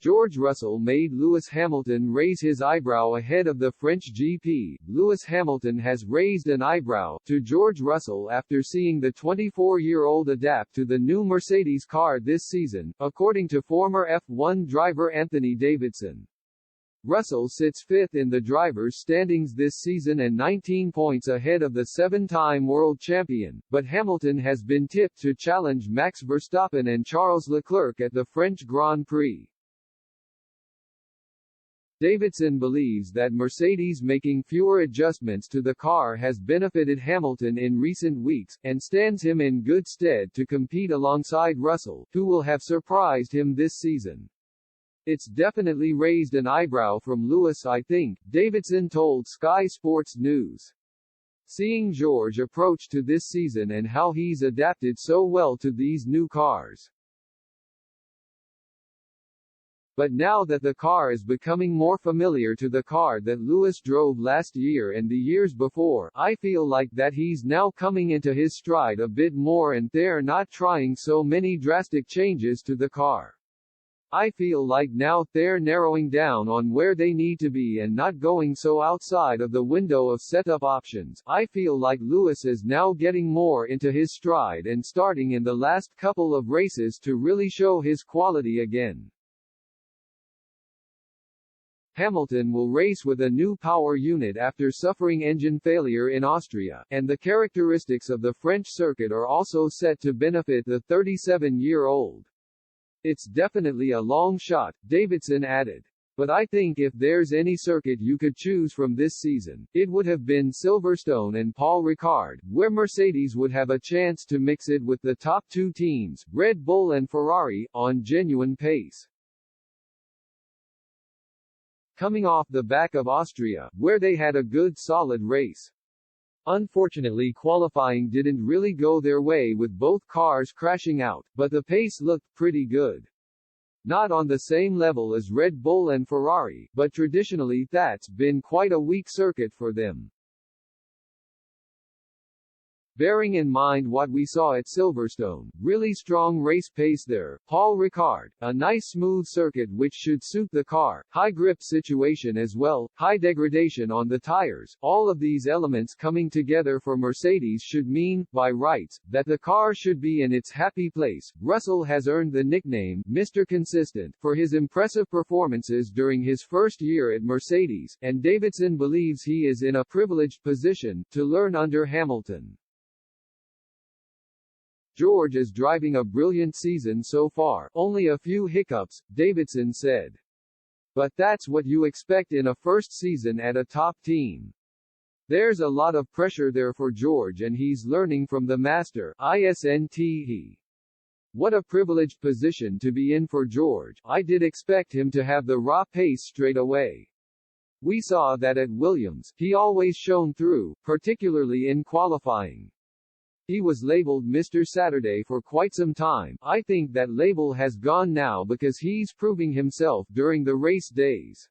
George Russell made Lewis Hamilton raise his eyebrow ahead of the French GP. Lewis Hamilton has raised an eyebrow to George Russell after seeing the 24-year-old adapt to the new Mercedes car this season, according to former F1 driver Anthony Davidson. Russell sits fifth in the drivers' standings this season and 19 points ahead of the seven-time world champion, but Hamilton has been tipped to challenge Max Verstappen and Charles Leclerc at the French Grand Prix. Davidson believes that Mercedes making fewer adjustments to the car has benefited Hamilton in recent weeks, and stands him in good stead to compete alongside Russell, who will have surprised him this season. "It's definitely raised an eyebrow from Lewis, I think," Davidson told Sky Sports News. "Seeing George approach to this season and how he's adapted so well to these new cars. But now that the car is becoming more familiar to the car that Lewis drove last year and the years before, I feel like that he's now coming into his stride a bit more and they're not trying so many drastic changes to the car. I feel like now they're narrowing down on where they need to be and not going so outside of the window of setup options. I feel like Lewis is now getting more into his stride and starting in the last couple of races to really show his quality again. Hamilton will race with a new power unit after suffering engine failure in Austria, and the characteristics of the French circuit are also set to benefit the 37-year-old. It's definitely a long shot, Davidson added. But I think if there's any circuit you could choose from this season, it would have been Silverstone and Paul Ricard, where Mercedes would have a chance to mix it with the top two teams, Red Bull and Ferrari, on genuine pace. Coming off the back of Austria, where they had a good solid race. Unfortunately, qualifying didn't really go their way with both cars crashing out, but the pace looked pretty good. Not on the same level as Red Bull and Ferrari, but traditionally that's been quite a weak circuit for them. Bearing in mind what we saw at Silverstone, really strong race pace there, Paul Ricard, a nice smooth circuit which should suit the car, high grip situation as well, high degradation on the tires, all of these elements coming together for Mercedes should mean, by rights, that the car should be in its happy place. Russell has earned the nickname, Mr. Consistent, for his impressive performances during his first year at Mercedes, and Davidson believes he is in a privileged position to learn under Hamilton. George is driving a brilliant season so far, only a few hiccups, Davidson said. But that's what you expect in a first season at a top team. There's a lot of pressure there for George and he's learning from the master, isn't. What a privileged position to be in for George. I did expect him to have the raw pace straight away. We saw that at Williams, he always shone through, particularly in qualifying. He was labeled Mr. Saturday for quite some time. I think that label has gone now because he's proving himself during the race days.